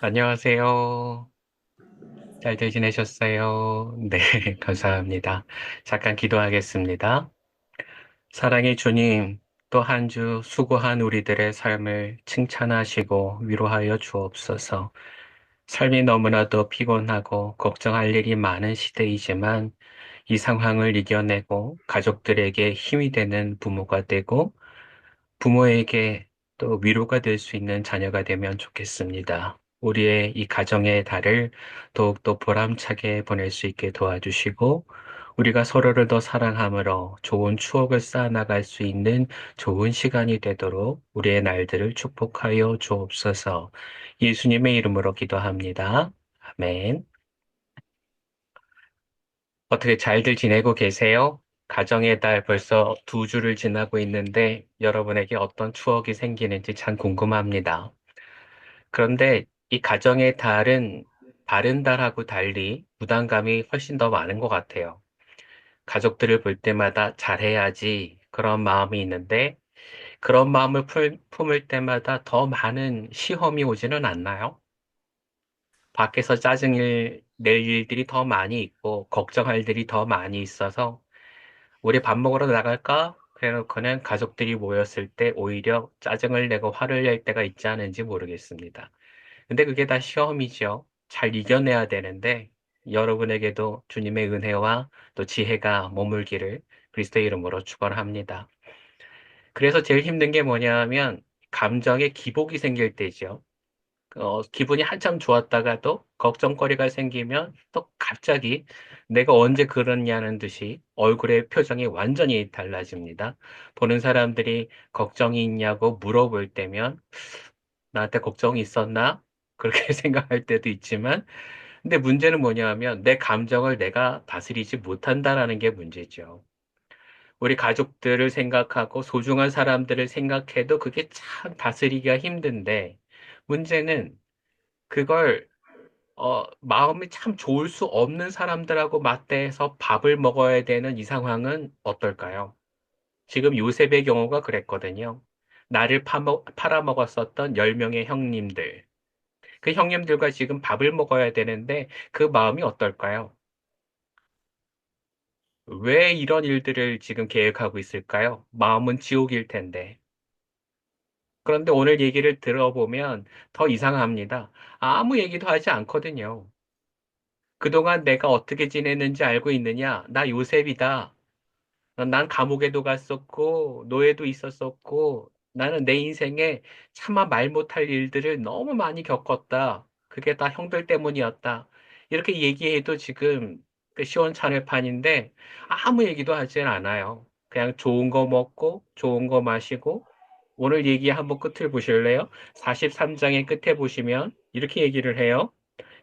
안녕하세요. 잘들 지내셨어요? 네, 감사합니다. 잠깐 기도하겠습니다. 사랑의 주님, 또 한 주 수고한 우리들의 삶을 칭찬하시고 위로하여 주옵소서. 삶이 너무나도 피곤하고 걱정할 일이 많은 시대이지만 이 상황을 이겨내고 가족들에게 힘이 되는 부모가 되고 부모에게 또 위로가 될 수 있는 자녀가 되면 좋겠습니다. 우리의 이 가정의 달을 더욱더 보람차게 보낼 수 있게 도와주시고, 우리가 서로를 더 사랑함으로 좋은 추억을 쌓아나갈 수 있는 좋은 시간이 되도록 우리의 날들을 축복하여 주옵소서. 예수님의 이름으로 기도합니다. 아멘. 어떻게 잘들 지내고 계세요? 가정의 달 벌써 두 주를 지나고 있는데 여러분에게 어떤 추억이 생기는지 참 궁금합니다. 그런데 이 가정의 달은 다른 달하고 달리 부담감이 훨씬 더 많은 것 같아요. 가족들을 볼 때마다 잘해야지 그런 마음이 있는데 그런 마음을 품을 때마다 더 많은 시험이 오지는 않나요? 밖에서 짜증을 낼 일들이 더 많이 있고 걱정할 일이 더 많이 있어서 우리 밥 먹으러 나갈까? 그래놓고는 가족들이 모였을 때 오히려 짜증을 내고 화를 낼 때가 있지 않은지 모르겠습니다. 근데 그게 다 시험이죠. 잘 이겨내야 되는데 여러분에게도 주님의 은혜와 또 지혜가 머물기를 그리스도의 이름으로 축원합니다. 그래서 제일 힘든 게 뭐냐면 감정에 기복이 생길 때죠. 기분이 한참 좋았다가도 걱정거리가 생기면 또 갑자기 내가 언제 그랬냐는 듯이 얼굴의 표정이 완전히 달라집니다. 보는 사람들이 걱정이 있냐고 물어볼 때면 나한테 걱정이 있었나? 그렇게 생각할 때도 있지만, 근데 문제는 뭐냐 하면 내 감정을 내가 다스리지 못한다라는 게 문제죠. 우리 가족들을 생각하고 소중한 사람들을 생각해도 그게 참 다스리기가 힘든데, 문제는 그걸 마음이 참 좋을 수 없는 사람들하고 맞대해서 밥을 먹어야 되는 이 상황은 어떨까요? 지금 요셉의 경우가 그랬거든요. 나를 팔아먹었었던 10명의 형님들. 그 형님들과 지금 밥을 먹어야 되는데 그 마음이 어떨까요? 왜 이런 일들을 지금 계획하고 있을까요? 마음은 지옥일 텐데. 그런데 오늘 얘기를 들어보면 더 이상합니다. 아무 얘기도 하지 않거든요. 그동안 내가 어떻게 지냈는지 알고 있느냐? 나 요셉이다. 난 감옥에도 갔었고, 노예도 있었었고, 나는 내 인생에 차마 말 못할 일들을 너무 많이 겪었다. 그게 다 형들 때문이었다. 이렇게 얘기해도 지금 그 시원찮을 판인데 아무 얘기도 하진 않아요. 그냥 좋은 거 먹고, 좋은 거 마시고, 오늘 얘기 한번 끝을 보실래요? 43장의 끝에 보시면 이렇게 얘기를 해요.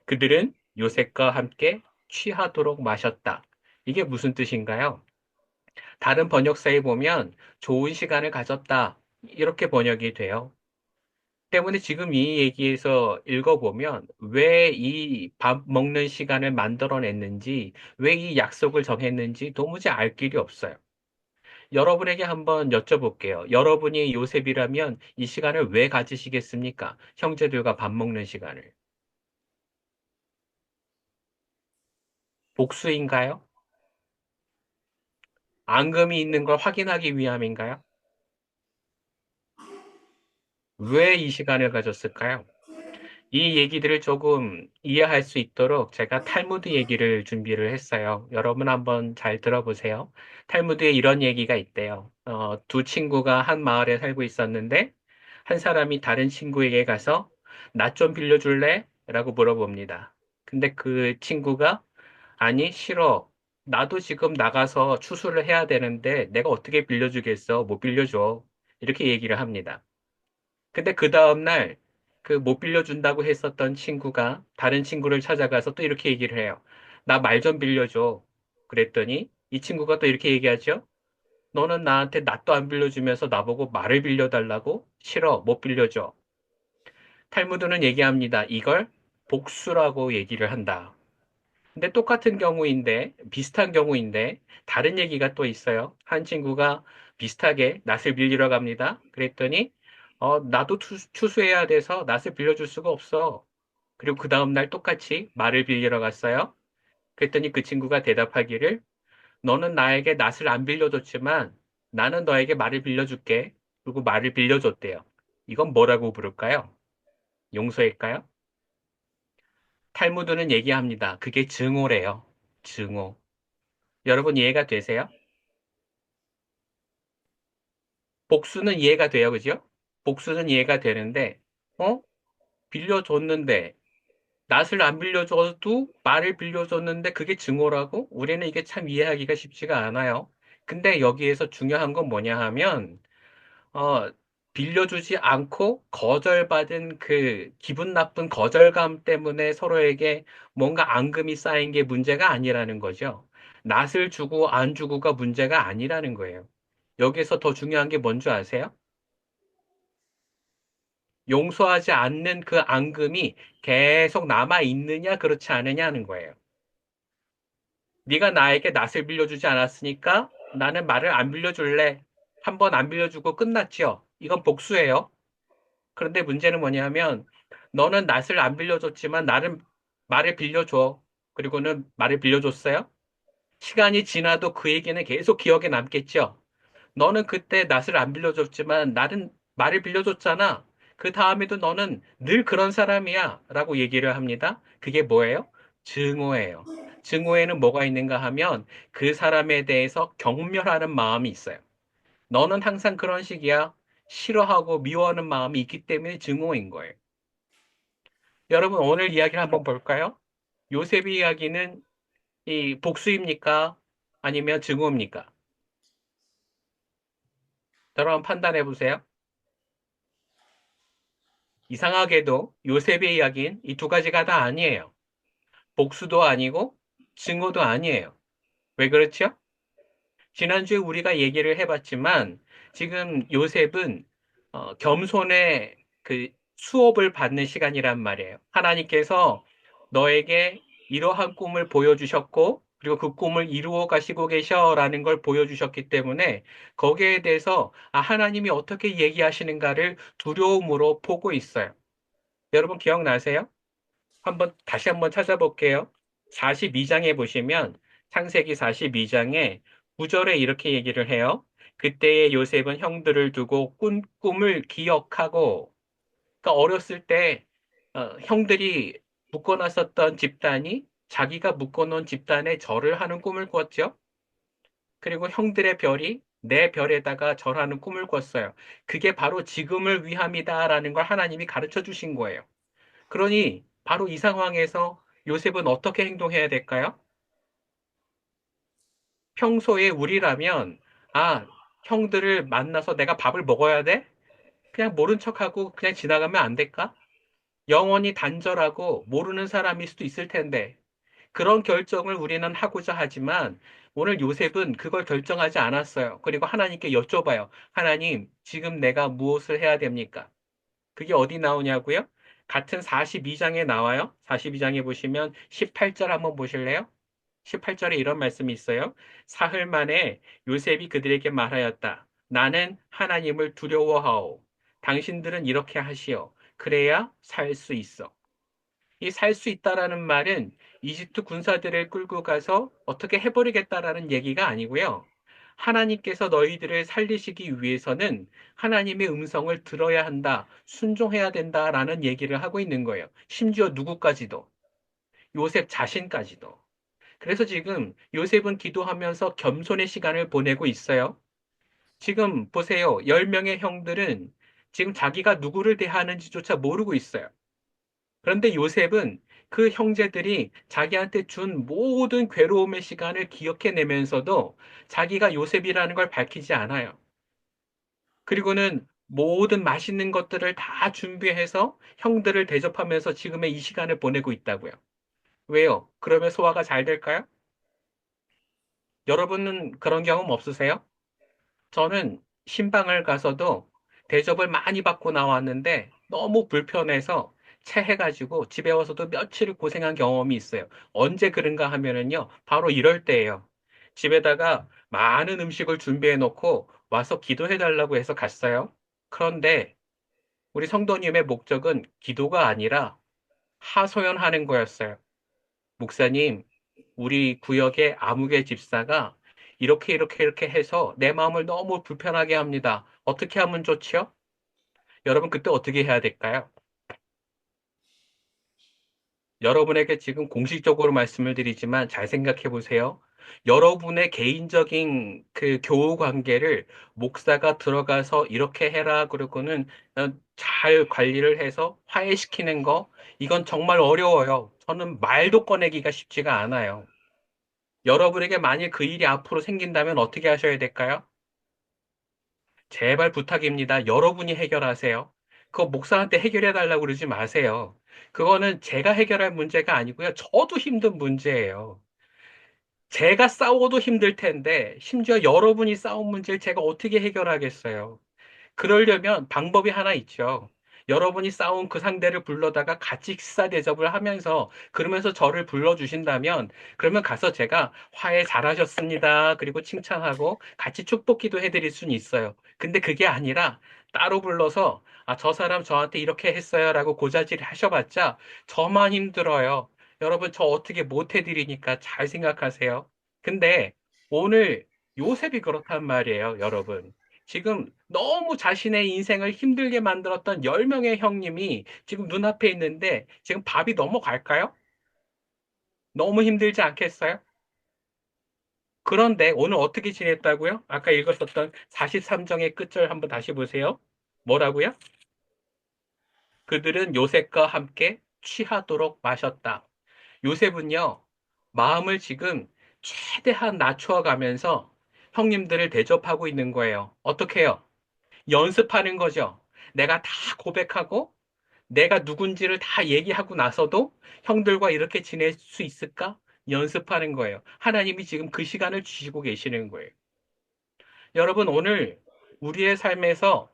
그들은 요셉과 함께 취하도록 마셨다. 이게 무슨 뜻인가요? 다른 번역사에 보면 좋은 시간을 가졌다. 이렇게 번역이 돼요. 때문에 지금 이 얘기에서 읽어보면 왜 이 밥 먹는 시간을 만들어냈는지, 왜 이 약속을 정했는지 도무지 알 길이 없어요. 여러분에게 한번 여쭤볼게요. 여러분이 요셉이라면 이 시간을 왜 가지시겠습니까? 형제들과 밥 먹는 시간을. 복수인가요? 앙금이 있는 걸 확인하기 위함인가요? 왜 이 시간을 가졌을까요? 이 얘기들을 조금 이해할 수 있도록 제가 탈무드 얘기를 준비를 했어요. 여러분 한번 잘 들어보세요. 탈무드에 이런 얘기가 있대요. 두 친구가 한 마을에 살고 있었는데 한 사람이 다른 친구에게 가서 나 좀 빌려줄래? 라고 물어봅니다. 근데 그 친구가 아니, 싫어. 나도 지금 나가서 추수를 해야 되는데 내가 어떻게 빌려주겠어? 못 빌려줘. 이렇게 얘기를 합니다. 근데 그 다음날 그 못 빌려준다고 했었던 친구가 다른 친구를 찾아가서 또 이렇게 얘기를 해요. 나 말 좀 빌려줘. 그랬더니 이 친구가 또 이렇게 얘기하죠. 너는 나한테 낫도 안 빌려주면서 나보고 말을 빌려달라고? 싫어, 못 빌려줘. 탈무드는 얘기합니다. 이걸 복수라고 얘기를 한다. 근데 똑같은 경우인데, 비슷한 경우인데, 다른 얘기가 또 있어요. 한 친구가 비슷하게 낫을 빌리러 갑니다. 그랬더니, 나도 추수해야 돼서 낫을 빌려줄 수가 없어. 그리고 그 다음날 똑같이 말을 빌리러 갔어요. 그랬더니 그 친구가 대답하기를 너는 나에게 낫을 안 빌려줬지만 나는 너에게 말을 빌려줄게. 그리고 말을 빌려줬대요. 이건 뭐라고 부를까요? 용서일까요? 탈무드는 얘기합니다. 그게 증오래요. 증오. 여러분 이해가 되세요? 복수는 이해가 돼요. 그죠? 복수는 이해가 되는데, 어? 빌려줬는데, 낫을 안 빌려줘도 말을 빌려줬는데 그게 증오라고? 우리는 이게 참 이해하기가 쉽지가 않아요. 근데 여기에서 중요한 건 뭐냐 하면, 어, 빌려주지 않고 거절받은 그 기분 나쁜 거절감 때문에 서로에게 뭔가 앙금이 쌓인 게 문제가 아니라는 거죠. 낫을 주고 안 주고가 문제가 아니라는 거예요. 여기서 더 중요한 게 뭔지 아세요? 용서하지 않는 그 앙금이 계속 남아 있느냐 그렇지 않느냐 하는 거예요. 네가 나에게 낫을 빌려주지 않았으니까 나는 말을 안 빌려줄래. 한 번 안 빌려주고 끝났죠. 이건 복수예요. 그런데 문제는 뭐냐면 너는 낫을 안 빌려줬지만 나는 말을 빌려줘. 그리고는 말을 빌려줬어요. 시간이 지나도 그 얘기는 계속 기억에 남겠죠. 너는 그때 낫을 안 빌려줬지만 나는 말을 빌려줬잖아. 그 다음에도 너는 늘 그런 사람이야. 라고 얘기를 합니다. 그게 뭐예요? 증오예요. 증오에는 뭐가 있는가 하면 그 사람에 대해서 경멸하는 마음이 있어요. 너는 항상 그런 식이야. 싫어하고 미워하는 마음이 있기 때문에 증오인 거예요. 여러분, 오늘 이야기를 한번 볼까요? 요셉의 이야기는 이 복수입니까? 아니면 증오입니까? 여러분 판단해 보세요. 이상하게도 요셉의 이야기는 이 두 가지가 다 아니에요. 복수도 아니고 증오도 아니에요. 왜 그렇죠? 지난주에 우리가 얘기를 해봤지만 지금 요셉은 겸손의 그 수업을 받는 시간이란 말이에요. 하나님께서 너에게 이러한 꿈을 보여주셨고 그리고 그 꿈을 이루어 가시고 계셔라는 걸 보여주셨기 때문에 거기에 대해서 하나님이 어떻게 얘기하시는가를 두려움으로 보고 있어요. 여러분 기억나세요? 다시 한번 찾아볼게요. 42장에 보시면 창세기 42장에 9절에 이렇게 얘기를 해요. 그때의 요셉은 형들을 두고 꿈을 기억하고, 그러니까 어렸을 때 형들이 묶어놨었던 집단이 자기가 묶어놓은 집단에 절을 하는 꿈을 꿨죠. 그리고 형들의 별이 내 별에다가 절하는 꿈을 꿨어요. 그게 바로 지금을 위함이다라는 걸 하나님이 가르쳐 주신 거예요. 그러니 바로 이 상황에서 요셉은 어떻게 행동해야 될까요? 평소에 우리라면, 아, 형들을 만나서 내가 밥을 먹어야 돼? 그냥 모른 척하고 그냥 지나가면 안 될까? 영원히 단절하고 모르는 사람일 수도 있을 텐데, 그런 결정을 우리는 하고자 하지만, 오늘 요셉은 그걸 결정하지 않았어요. 그리고 하나님께 여쭤봐요. 하나님, 지금 내가 무엇을 해야 됩니까? 그게 어디 나오냐고요? 같은 42장에 나와요. 42장에 보시면 18절 한번 보실래요? 18절에 이런 말씀이 있어요. 사흘 만에 요셉이 그들에게 말하였다. 나는 하나님을 두려워하오. 당신들은 이렇게 하시오. 그래야 살 수 있어. 이 살 수 있다라는 말은 이집트 군사들을 끌고 가서 어떻게 해버리겠다라는 얘기가 아니고요. 하나님께서 너희들을 살리시기 위해서는 하나님의 음성을 들어야 한다, 순종해야 된다라는 얘기를 하고 있는 거예요. 심지어 누구까지도, 요셉 자신까지도. 그래서 지금 요셉은 기도하면서 겸손의 시간을 보내고 있어요. 지금 보세요. 10명의 형들은 지금 자기가 누구를 대하는지조차 모르고 있어요. 그런데 요셉은 그 형제들이 자기한테 준 모든 괴로움의 시간을 기억해내면서도 자기가 요셉이라는 걸 밝히지 않아요. 그리고는 모든 맛있는 것들을 다 준비해서 형들을 대접하면서 지금의 이 시간을 보내고 있다고요. 왜요? 그러면 소화가 잘 될까요? 여러분은 그런 경험 없으세요? 저는 신방을 가서도 대접을 많이 받고 나왔는데 너무 불편해서 체해가지고 집에 와서도 며칠 고생한 경험이 있어요. 언제 그런가 하면은요, 바로 이럴 때예요. 집에다가 많은 음식을 준비해 놓고 와서 기도해 달라고 해서 갔어요. 그런데 우리 성도님의 목적은 기도가 아니라 하소연하는 거였어요. 목사님, 우리 구역의 아무개 집사가 이렇게 이렇게 이렇게 해서 내 마음을 너무 불편하게 합니다. 어떻게 하면 좋지요? 여러분, 그때 어떻게 해야 될까요? 여러분에게 지금 공식적으로 말씀을 드리지만 잘 생각해 보세요. 여러분의 개인적인 그 교우 관계를 목사가 들어가서 이렇게 해라 그러고는 잘 관리를 해서 화해시키는 거, 이건 정말 어려워요. 저는 말도 꺼내기가 쉽지가 않아요. 여러분에게 만일 그 일이 앞으로 생긴다면 어떻게 하셔야 될까요? 제발 부탁입니다. 여러분이 해결하세요. 그거 목사한테 해결해 달라고 그러지 마세요. 그거는 제가 해결할 문제가 아니고요. 저도 힘든 문제예요. 제가 싸워도 힘들 텐데, 심지어 여러분이 싸운 문제를 제가 어떻게 해결하겠어요? 그러려면 방법이 하나 있죠. 여러분이 싸운 그 상대를 불러다가 같이 식사 대접을 하면서 그러면서 저를 불러주신다면 그러면 가서 제가 화해 잘하셨습니다. 그리고 칭찬하고 같이 축복기도 해드릴 수는 있어요. 근데 그게 아니라 따로 불러서 아, 저 사람 저한테 이렇게 했어요라고 고자질 하셔봤자 저만 힘들어요. 여러분 저 어떻게 못 해드리니까 잘 생각하세요. 근데 오늘 요셉이 그렇단 말이에요, 여러분. 지금 너무 자신의 인생을 힘들게 만들었던 10명의 형님이 지금 눈앞에 있는데 지금 밥이 넘어갈까요? 너무 힘들지 않겠어요? 그런데 오늘 어떻게 지냈다고요? 아까 읽었었던 43정의 끝절 한번 다시 보세요. 뭐라고요? 그들은 요셉과 함께 취하도록 마셨다. 요셉은요, 마음을 지금 최대한 낮추어 가면서 형님들을 대접하고 있는 거예요. 어떻게 해요? 연습하는 거죠. 내가 다 고백하고 내가 누군지를 다 얘기하고 나서도 형들과 이렇게 지낼 수 있을까? 연습하는 거예요. 하나님이 지금 그 시간을 주시고 계시는 거예요. 여러분, 오늘 우리의 삶에서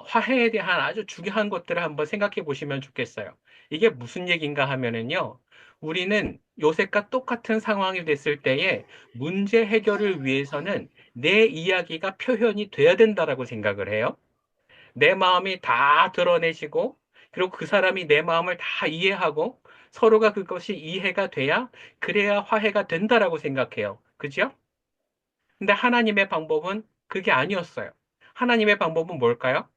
화해에 대한 아주 중요한 것들을 한번 생각해 보시면 좋겠어요. 이게 무슨 얘기인가 하면은요, 우리는 요셉과 똑같은 상황이 됐을 때에 문제 해결을 위해서는 내 이야기가 표현이 돼야 된다라고 생각을 해요. 내 마음이 다 드러내시고, 그리고 그 사람이 내 마음을 다 이해하고, 서로가 그것이 이해가 돼야, 그래야 화해가 된다라고 생각해요. 그죠? 근데 하나님의 방법은 그게 아니었어요. 하나님의 방법은 뭘까요?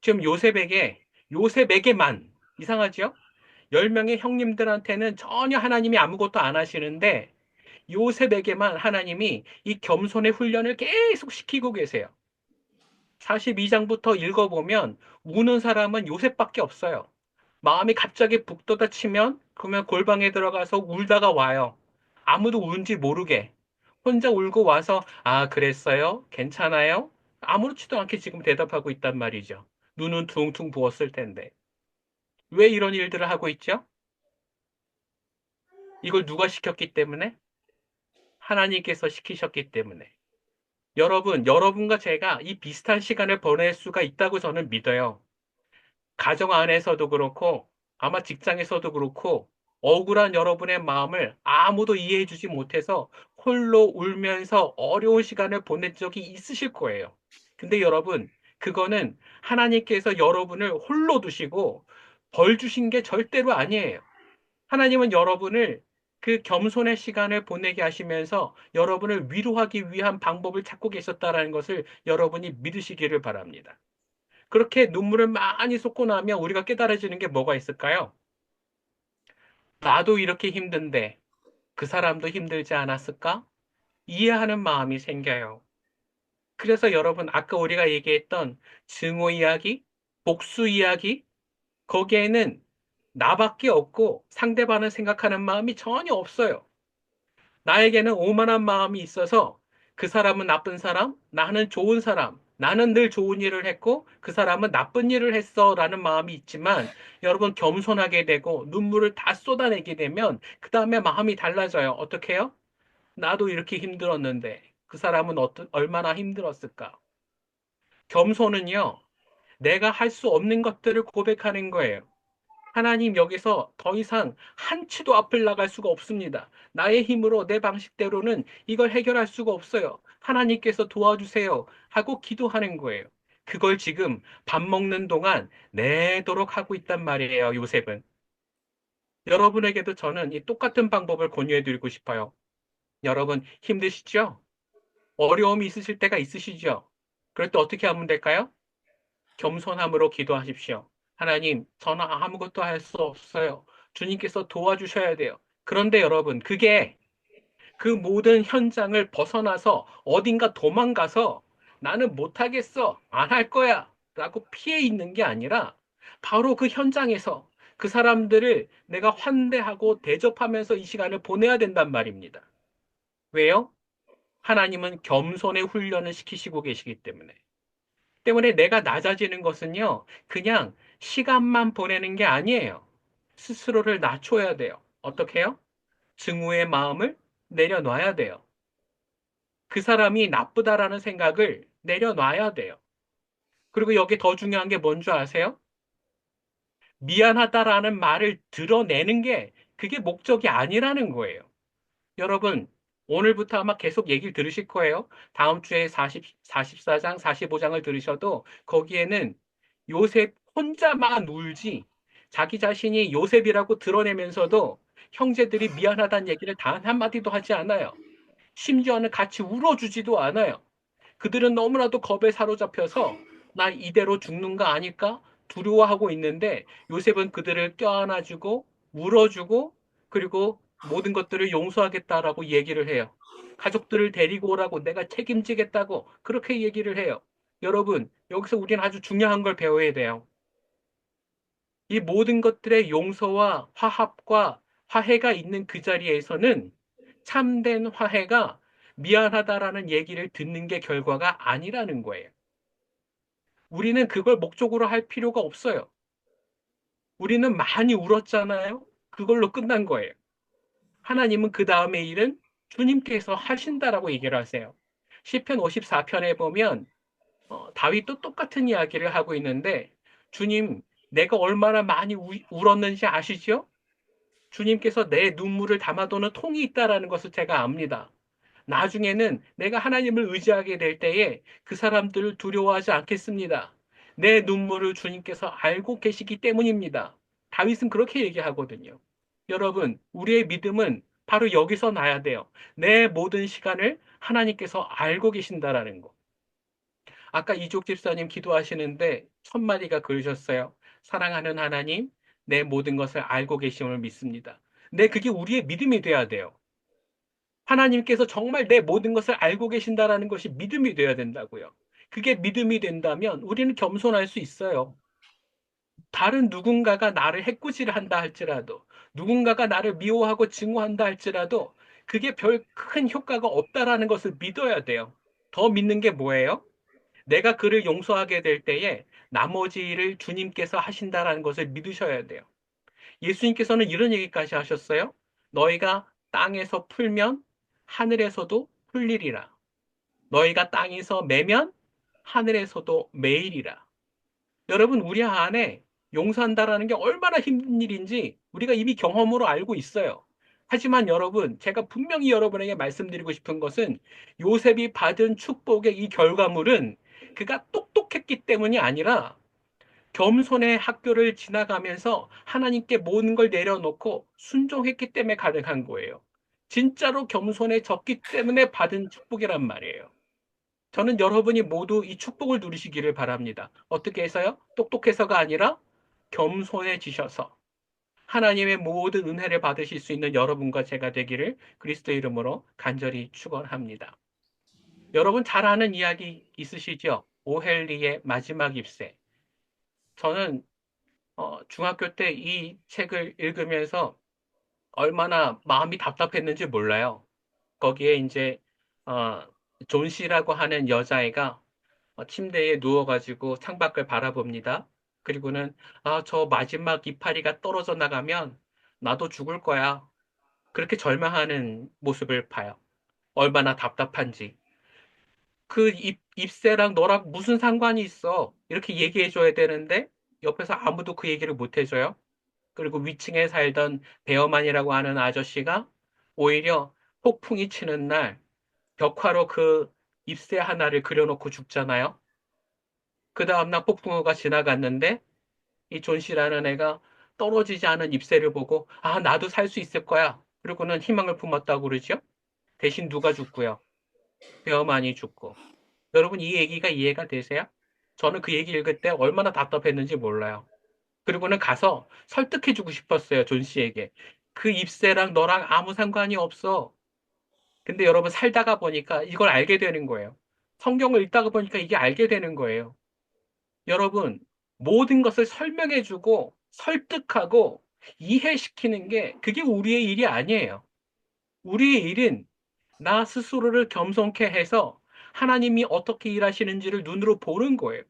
지금 요셉에게만, 이상하죠? 10명의 형님들한테는 전혀 하나님이 아무것도 안 하시는데, 요셉에게만 하나님이 이 겸손의 훈련을 계속 시키고 계세요. 42장부터 읽어보면 우는 사람은 요셉밖에 없어요. 마음이 갑자기 북돋아치면 그러면 골방에 들어가서 울다가 와요. 아무도 운지 모르게. 혼자 울고 와서 아, 그랬어요? 괜찮아요? 아무렇지도 않게 지금 대답하고 있단 말이죠. 눈은 퉁퉁 부었을 텐데. 왜 이런 일들을 하고 있죠? 이걸 누가 시켰기 때문에? 하나님께서 시키셨기 때문에. 여러분과 제가 이 비슷한 시간을 보낼 수가 있다고 저는 믿어요. 가정 안에서도 그렇고, 아마 직장에서도 그렇고, 억울한 여러분의 마음을 아무도 이해해주지 못해서 홀로 울면서 어려운 시간을 보낸 적이 있으실 거예요. 근데 여러분, 그거는 하나님께서 여러분을 홀로 두시고 벌 주신 게 절대로 아니에요. 하나님은 여러분을 그 겸손의 시간을 보내게 하시면서 여러분을 위로하기 위한 방법을 찾고 계셨다라는 것을 여러분이 믿으시기를 바랍니다. 그렇게 눈물을 많이 쏟고 나면 우리가 깨달아지는 게 뭐가 있을까요? 나도 이렇게 힘든데 그 사람도 힘들지 않았을까? 이해하는 마음이 생겨요. 그래서 여러분, 아까 우리가 얘기했던 증오 이야기, 복수 이야기, 거기에는 나밖에 없고 상대방을 생각하는 마음이 전혀 없어요. 나에게는 오만한 마음이 있어서 그 사람은 나쁜 사람, 나는 좋은 사람, 나는 늘 좋은 일을 했고 그 사람은 나쁜 일을 했어 라는 마음이 있지만 여러분 겸손하게 되고 눈물을 다 쏟아내게 되면 그 다음에 마음이 달라져요. 어떻게 해요? 나도 이렇게 힘들었는데 그 사람은 얼마나 힘들었을까? 겸손은요, 내가 할 수 없는 것들을 고백하는 거예요. 하나님 여기서 더 이상 한 치도 앞을 나갈 수가 없습니다. 나의 힘으로 내 방식대로는 이걸 해결할 수가 없어요. 하나님께서 도와주세요. 하고 기도하는 거예요. 그걸 지금 밥 먹는 동안 내도록 하고 있단 말이에요, 요셉은. 여러분에게도 저는 이 똑같은 방법을 권유해 드리고 싶어요. 여러분 힘드시죠? 어려움이 있으실 때가 있으시죠? 그럴 때 어떻게 하면 될까요? 겸손함으로 기도하십시오. 하나님, 저는 아무것도 할 수 없어요. 주님께서 도와주셔야 돼요. 그런데 여러분, 그게 그 모든 현장을 벗어나서 어딘가 도망가서 나는 못하겠어. 안 할 거야. 라고 피해 있는 게 아니라 바로 그 현장에서 그 사람들을 내가 환대하고 대접하면서 이 시간을 보내야 된단 말입니다. 왜요? 하나님은 겸손의 훈련을 시키시고 계시기 때문에 내가 낮아지는 것은요, 그냥 시간만 보내는 게 아니에요. 스스로를 낮춰야 돼요. 어떻게 해요? 증오의 마음을 내려놔야 돼요. 그 사람이 나쁘다라는 생각을 내려놔야 돼요. 그리고 여기 더 중요한 게 뭔 줄 아세요? 미안하다라는 말을 드러내는 게 그게 목적이 아니라는 거예요. 여러분, 오늘부터 아마 계속 얘기를 들으실 거예요. 다음 주에 44장, 45장을 들으셔도 거기에는 요셉 혼자만 울지 자기 자신이 요셉이라고 드러내면서도 형제들이 미안하다는 얘기를 단 한마디도 하지 않아요. 심지어는 같이 울어주지도 않아요. 그들은 너무나도 겁에 사로잡혀서 나 이대로 죽는 거 아닐까? 두려워하고 있는데 요셉은 그들을 껴안아주고 울어주고 그리고 모든 것들을 용서하겠다라고 얘기를 해요. 가족들을 데리고 오라고 내가 책임지겠다고 그렇게 얘기를 해요. 여러분, 여기서 우리는 아주 중요한 걸 배워야 돼요. 이 모든 것들의 용서와 화합과 화해가 있는 그 자리에서는 참된 화해가 미안하다라는 얘기를 듣는 게 결과가 아니라는 거예요. 우리는 그걸 목적으로 할 필요가 없어요. 우리는 많이 울었잖아요. 그걸로 끝난 거예요. 하나님은 그 다음의 일은 주님께서 하신다라고 얘기를 하세요. 시편 54편에 보면 다윗도 똑같은 이야기를 하고 있는데 주님, 내가 얼마나 많이 울었는지 아시죠? 주님께서 내 눈물을 담아두는 통이 있다라는 것을 제가 압니다. 나중에는 내가 하나님을 의지하게 될 때에 그 사람들을 두려워하지 않겠습니다. 내 눈물을 주님께서 알고 계시기 때문입니다. 다윗은 그렇게 얘기하거든요. 여러분, 우리의 믿음은 바로 여기서 나야 돼요. 내 모든 시간을 하나님께서 알고 계신다라는 거. 아까 이족 집사님 기도하시는데 첫 마디가 그러셨어요. 사랑하는 하나님, 내 모든 것을 알고 계심을 믿습니다. 네, 그게 우리의 믿음이 돼야 돼요. 하나님께서 정말 내 모든 것을 알고 계신다라는 것이 믿음이 돼야 된다고요. 그게 믿음이 된다면 우리는 겸손할 수 있어요. 다른 누군가가 나를 해코지를 한다 할지라도, 누군가가 나를 미워하고 증오한다 할지라도, 그게 별 큰 효과가 없다라는 것을 믿어야 돼요. 더 믿는 게 뭐예요? 내가 그를 용서하게 될 때에 나머지 일을 주님께서 하신다라는 것을 믿으셔야 돼요. 예수님께서는 이런 얘기까지 하셨어요. 너희가 땅에서 풀면 하늘에서도 풀리리라. 너희가 땅에서 매면 하늘에서도 매이리라. 여러분, 우리 안에 용서한다라는 게 얼마나 힘든 일인지 우리가 이미 경험으로 알고 있어요. 하지만 여러분, 제가 분명히 여러분에게 말씀드리고 싶은 것은 요셉이 받은 축복의 이 결과물은 그가 똑똑했기 때문이 아니라 겸손의 학교를 지나가면서 하나님께 모든 걸 내려놓고 순종했기 때문에 가능한 거예요. 진짜로 겸손해졌기 때문에 받은 축복이란 말이에요. 저는 여러분이 모두 이 축복을 누리시기를 바랍니다. 어떻게 해서요? 똑똑해서가 아니라 겸손해지셔서 하나님의 모든 은혜를 받으실 수 있는 여러분과 제가 되기를 그리스도 이름으로 간절히 축원합니다. 여러분 잘 아는 이야기 있으시죠? 오헬리의 마지막 입새. 저는 중학교 때 이 책을 읽으면서 얼마나 마음이 답답했는지 몰라요. 거기에 이제 어, 존 씨라고 하는 여자애가 침대에 누워가지고 창밖을 바라봅니다. 그리고는 저 마지막 이파리가 떨어져 나가면 나도 죽을 거야. 그렇게 절망하는 모습을 봐요. 얼마나 답답한지. 그 ip새랑 너랑 무슨 상관이 있어? 이렇게 얘기해줘야 되는데 옆에서 아무도 그 얘기를 못 해줘요. 그리고 위층에 살던 베어만이라고 하는 아저씨가 오히려 폭풍이 치는 날 벽화로 그 ip새 하나를 그려놓고 죽잖아요. 그 다음날 폭풍우가 지나갔는데 이 존 씨라는 애가 떨어지지 않은 잎새를 보고 아, 나도 살 수 있을 거야. 그리고는 희망을 품었다고 그러죠. 대신 누가 죽고요? 베어만이 죽고. 여러분 이 얘기가 이해가 되세요? 저는 그 얘기 읽을 때 얼마나 답답했는지 몰라요. 그리고는 가서 설득해주고 싶었어요, 존 씨에게. 그 잎새랑 너랑 아무 상관이 없어. 근데 여러분 살다가 보니까 이걸 알게 되는 거예요. 성경을 읽다가 보니까 이게 알게 되는 거예요. 여러분, 모든 것을 설명해주고 설득하고 이해시키는 게 그게 우리의 일이 아니에요. 우리의 일은 나 스스로를 겸손케 해서 하나님이 어떻게 일하시는지를 눈으로 보는 거예요.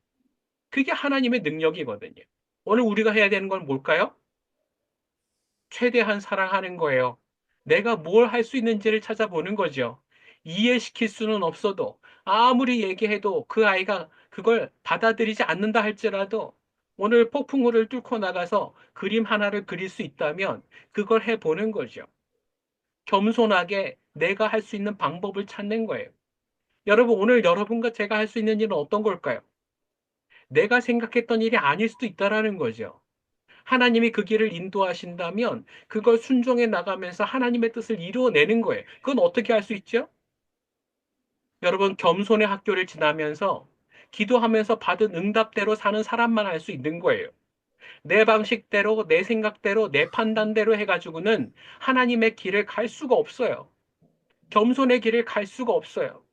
그게 하나님의 능력이거든요. 오늘 우리가 해야 되는 건 뭘까요? 최대한 사랑하는 거예요. 내가 뭘 할 수 있는지를 찾아보는 거죠. 이해시킬 수는 없어도 아무리 얘기해도 그 아이가 그걸 받아들이지 않는다 할지라도 오늘 폭풍우를 뚫고 나가서 그림 하나를 그릴 수 있다면 그걸 해보는 거죠. 겸손하게 내가 할 수 있는 방법을 찾는 거예요. 여러분, 오늘 여러분과 제가 할 수 있는 일은 어떤 걸까요? 내가 생각했던 일이 아닐 수도 있다라는 거죠. 하나님이 그 길을 인도하신다면 그걸 순종해 나가면서 하나님의 뜻을 이루어내는 거예요. 그건 어떻게 할 수 있죠? 여러분, 겸손의 학교를 지나면서 기도하면서 받은 응답대로 사는 사람만 할 수 있는 거예요. 내 방식대로, 내 생각대로, 내 판단대로 해가지고는 하나님의 길을 갈 수가 없어요. 겸손의 길을 갈 수가 없어요.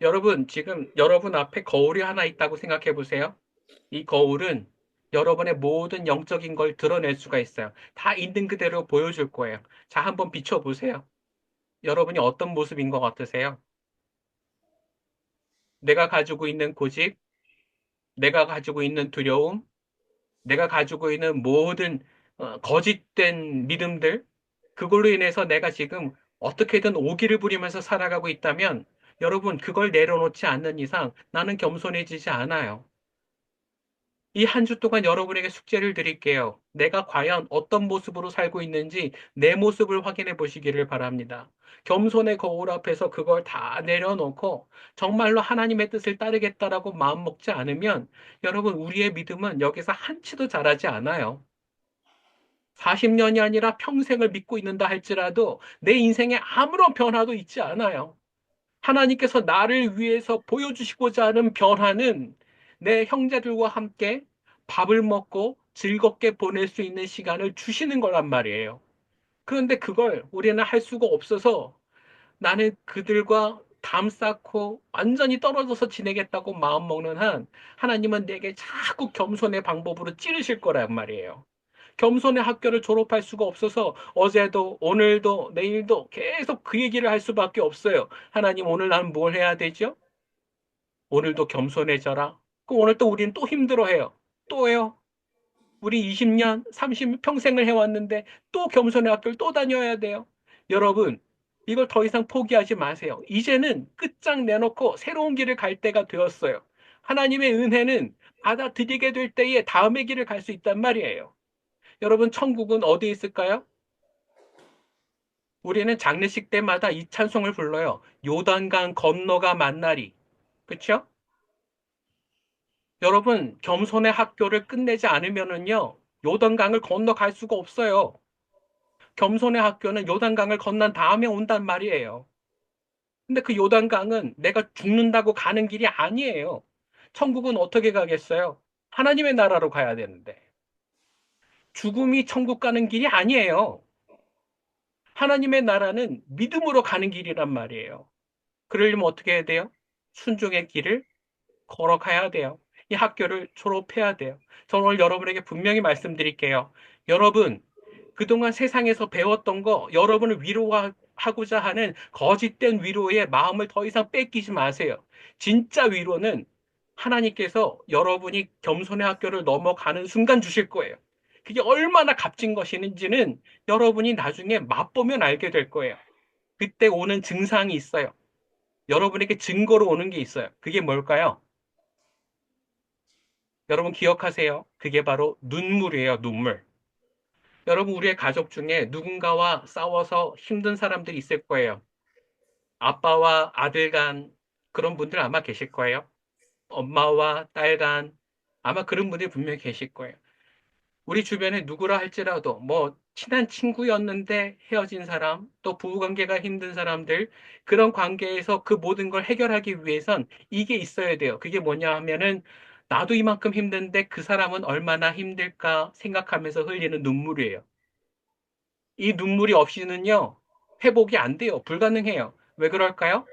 여러분, 지금 여러분 앞에 거울이 하나 있다고 생각해 보세요. 이 거울은 여러분의 모든 영적인 걸 드러낼 수가 있어요. 다 있는 그대로 보여줄 거예요. 자, 한번 비춰보세요. 여러분이 어떤 모습인 것 같으세요? 내가 가지고 있는 고집, 내가 가지고 있는 두려움, 내가 가지고 있는 모든 거짓된 믿음들, 그걸로 인해서 내가 지금 어떻게든 오기를 부리면서 살아가고 있다면 여러분, 그걸 내려놓지 않는 이상 나는 겸손해지지 않아요. 이 한 주 동안 여러분에게 숙제를 드릴게요. 내가 과연 어떤 모습으로 살고 있는지 내 모습을 확인해 보시기를 바랍니다. 겸손의 거울 앞에서 그걸 다 내려놓고 정말로 하나님의 뜻을 따르겠다라고 마음 먹지 않으면 여러분, 우리의 믿음은 여기서 한치도 자라지 않아요. 40년이 아니라 평생을 믿고 있는다 할지라도 내 인생에 아무런 변화도 있지 않아요. 하나님께서 나를 위해서 보여주시고자 하는 변화는 내 형제들과 함께 밥을 먹고 즐겁게 보낼 수 있는 시간을 주시는 거란 말이에요. 그런데 그걸 우리는 할 수가 없어서 나는 그들과 담 쌓고 완전히 떨어져서 지내겠다고 마음 먹는 한 하나님은 내게 자꾸 겸손의 방법으로 찌르실 거란 말이에요. 겸손의 학교를 졸업할 수가 없어서 어제도 오늘도 내일도 계속 그 얘기를 할 수밖에 없어요. 하나님 오늘 나는 뭘 해야 되죠? 오늘도 겸손해져라. 그럼 오늘 또 우리는 또 힘들어해요. 또요. 우리 20년, 30년 평생을 해왔는데 또 겸손의 학교를 또 다녀야 돼요. 여러분, 이걸 더 이상 포기하지 마세요. 이제는 끝장 내놓고 새로운 길을 갈 때가 되었어요. 하나님의 은혜는 받아들이게 될 때에 다음의 길을 갈 수 있단 말이에요. 여러분, 천국은 어디에 있을까요? 우리는 장례식 때마다 이 찬송을 불러요. 요단강 건너가 만나리. 그쵸? 여러분, 겸손의 학교를 끝내지 않으면은요, 요단강을 건너갈 수가 없어요. 겸손의 학교는 요단강을 건넌 다음에 온단 말이에요. 근데 그 요단강은 내가 죽는다고 가는 길이 아니에요. 천국은 어떻게 가겠어요? 하나님의 나라로 가야 되는데. 죽음이 천국 가는 길이 아니에요. 하나님의 나라는 믿음으로 가는 길이란 말이에요. 그러려면 어떻게 해야 돼요? 순종의 길을 걸어가야 돼요. 이 학교를 졸업해야 돼요. 저는 오늘 여러분에게 분명히 말씀드릴게요. 여러분, 그동안 세상에서 배웠던 거 여러분을 위로하고자 하는 거짓된 위로의 마음을 더 이상 뺏기지 마세요. 진짜 위로는 하나님께서 여러분이 겸손의 학교를 넘어가는 순간 주실 거예요. 그게 얼마나 값진 것인지는 여러분이 나중에 맛보면 알게 될 거예요. 그때 오는 증상이 있어요. 여러분에게 증거로 오는 게 있어요. 그게 뭘까요? 여러분 기억하세요. 그게 바로 눈물이에요, 눈물. 여러분, 우리의 가족 중에 누군가와 싸워서 힘든 사람들이 있을 거예요. 아빠와 아들 간 그런 분들 아마 계실 거예요. 엄마와 딸 간, 아마 그런 분들이 분명히 계실 거예요. 우리 주변에 누구라 할지라도 뭐 친한 친구였는데 헤어진 사람, 또 부부관계가 힘든 사람들, 그런 관계에서 그 모든 걸 해결하기 위해선 이게 있어야 돼요. 그게 뭐냐 하면은 나도 이만큼 힘든데 그 사람은 얼마나 힘들까 생각하면서 흘리는 눈물이에요. 이 눈물이 없이는요, 회복이 안 돼요. 불가능해요. 왜 그럴까요?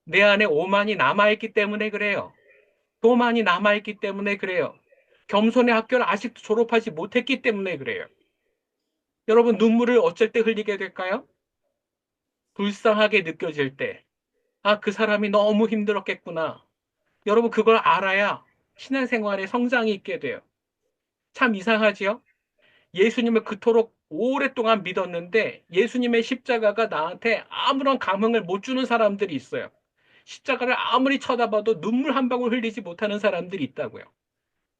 내 안에 오만이 남아있기 때문에 그래요. 교만이 남아있기 때문에 그래요. 겸손의 학교를 아직도 졸업하지 못했기 때문에 그래요. 여러분, 눈물을 어쩔 때 흘리게 될까요? 불쌍하게 느껴질 때. 아, 그 사람이 너무 힘들었겠구나. 여러분, 그걸 알아야 신앙생활에 성장이 있게 돼요. 참 이상하지요? 예수님을 그토록 오랫동안 믿었는데 예수님의 십자가가 나한테 아무런 감흥을 못 주는 사람들이 있어요. 십자가를 아무리 쳐다봐도 눈물 한 방울 흘리지 못하는 사람들이 있다고요.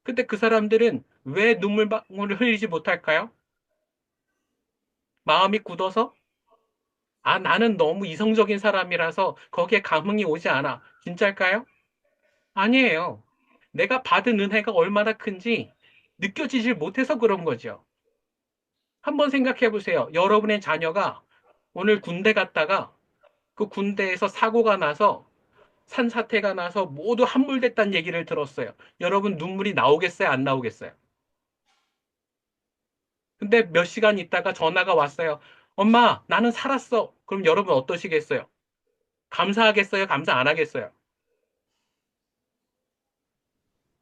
근데 그 사람들은 왜 눈물 방울을 흘리지 못할까요? 마음이 굳어서? 아, 나는 너무 이성적인 사람이라서 거기에 감흥이 오지 않아. 진짜일까요? 아니에요. 내가 받은 은혜가 얼마나 큰지 느껴지질 못해서 그런 거죠. 한번 생각해 보세요. 여러분의 자녀가 오늘 군대 갔다가 그 군대에서 사고가 나서 산사태가 나서 모두 함몰됐다는 얘기를 들었어요. 여러분 눈물이 나오겠어요? 안 나오겠어요? 근데 몇 시간 있다가 전화가 왔어요. 엄마, 나는 살았어. 그럼 여러분 어떠시겠어요? 감사하겠어요? 감사 안 하겠어요?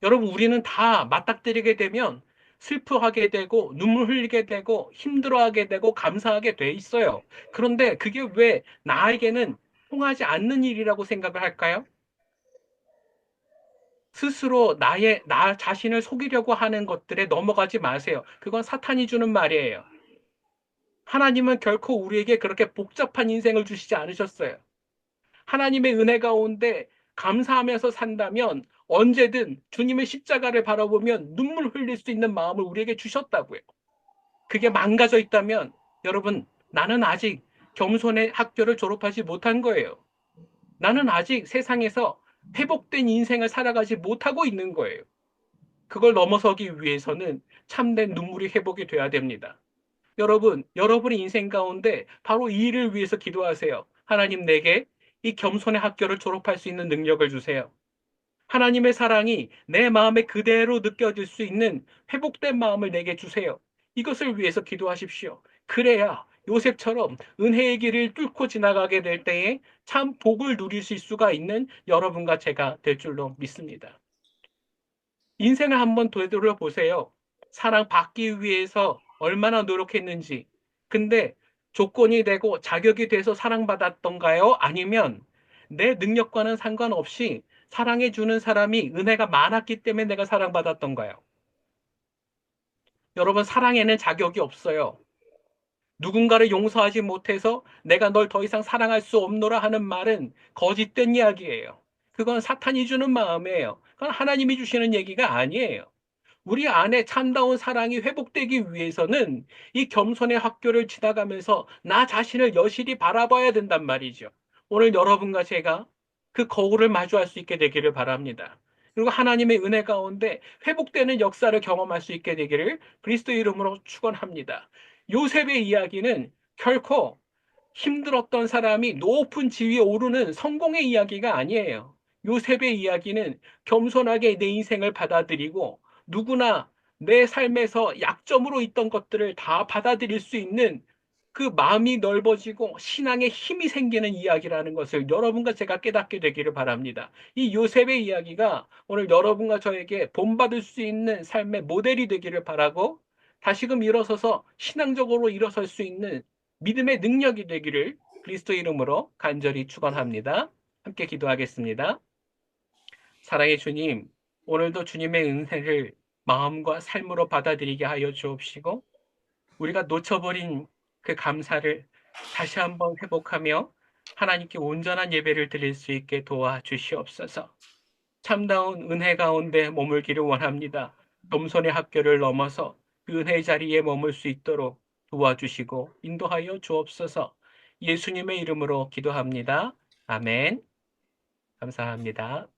여러분, 우리는 다 맞닥뜨리게 되면 슬퍼하게 되고, 눈물 흘리게 되고, 힘들어하게 되고, 감사하게 돼 있어요. 그런데 그게 왜 나에게는 통하지 않는 일이라고 생각을 할까요? 스스로 나 자신을 속이려고 하는 것들에 넘어가지 마세요. 그건 사탄이 주는 말이에요. 하나님은 결코 우리에게 그렇게 복잡한 인생을 주시지 않으셨어요. 하나님의 은혜 가운데 감사하면서 산다면 언제든 주님의 십자가를 바라보면 눈물 흘릴 수 있는 마음을 우리에게 주셨다고요. 그게 망가져 있다면 여러분, 나는 아직 겸손의 학교를 졸업하지 못한 거예요. 나는 아직 세상에서 회복된 인생을 살아가지 못하고 있는 거예요. 그걸 넘어서기 위해서는 참된 눈물이 회복이 돼야 됩니다. 여러분, 여러분의 인생 가운데 바로 이 일을 위해서 기도하세요. 하나님 내게 이 겸손의 학교를 졸업할 수 있는 능력을 주세요. 하나님의 사랑이 내 마음에 그대로 느껴질 수 있는 회복된 마음을 내게 주세요. 이것을 위해서 기도하십시오. 그래야 요셉처럼 은혜의 길을 뚫고 지나가게 될 때에 참 복을 누리실 수가 있는 여러분과 제가 될 줄로 믿습니다. 인생을 한번 되돌아보세요. 사랑받기 위해서 얼마나 노력했는지. 근데 조건이 되고 자격이 돼서 사랑받았던가요? 아니면 내 능력과는 상관없이 사랑해주는 사람이 은혜가 많았기 때문에 내가 사랑받았던가요? 여러분, 사랑에는 자격이 없어요. 누군가를 용서하지 못해서 내가 널 더 이상 사랑할 수 없노라 하는 말은 거짓된 이야기예요. 그건 사탄이 주는 마음이에요. 그건 하나님이 주시는 얘기가 아니에요. 우리 안에 참다운 사랑이 회복되기 위해서는 이 겸손의 학교를 지나가면서 나 자신을 여실히 바라봐야 된단 말이죠. 오늘 여러분과 제가 그 거울을 마주할 수 있게 되기를 바랍니다. 그리고 하나님의 은혜 가운데 회복되는 역사를 경험할 수 있게 되기를 그리스도 이름으로 축원합니다. 요셉의 이야기는 결코 힘들었던 사람이 높은 지위에 오르는 성공의 이야기가 아니에요. 요셉의 이야기는 겸손하게 내 인생을 받아들이고 누구나 내 삶에서 약점으로 있던 것들을 다 받아들일 수 있는 그 마음이 넓어지고 신앙에 힘이 생기는 이야기라는 것을 여러분과 제가 깨닫게 되기를 바랍니다. 이 요셉의 이야기가 오늘 여러분과 저에게 본받을 수 있는 삶의 모델이 되기를 바라고 다시금 일어서서 신앙적으로 일어설 수 있는 믿음의 능력이 되기를 그리스도 이름으로 간절히 축원합니다. 함께 기도하겠습니다. 사랑의 주님, 오늘도 주님의 은혜를 마음과 삶으로 받아들이게 하여 주옵시고, 우리가 놓쳐버린 그 감사를 다시 한번 회복하며 하나님께 온전한 예배를 드릴 수 있게 도와주시옵소서. 참다운 은혜 가운데 머물기를 원합니다. 겸손의 학교를 넘어서 그 은혜 자리에 머물 수 있도록 도와주시고 인도하여 주옵소서. 예수님의 이름으로 기도합니다. 아멘. 감사합니다.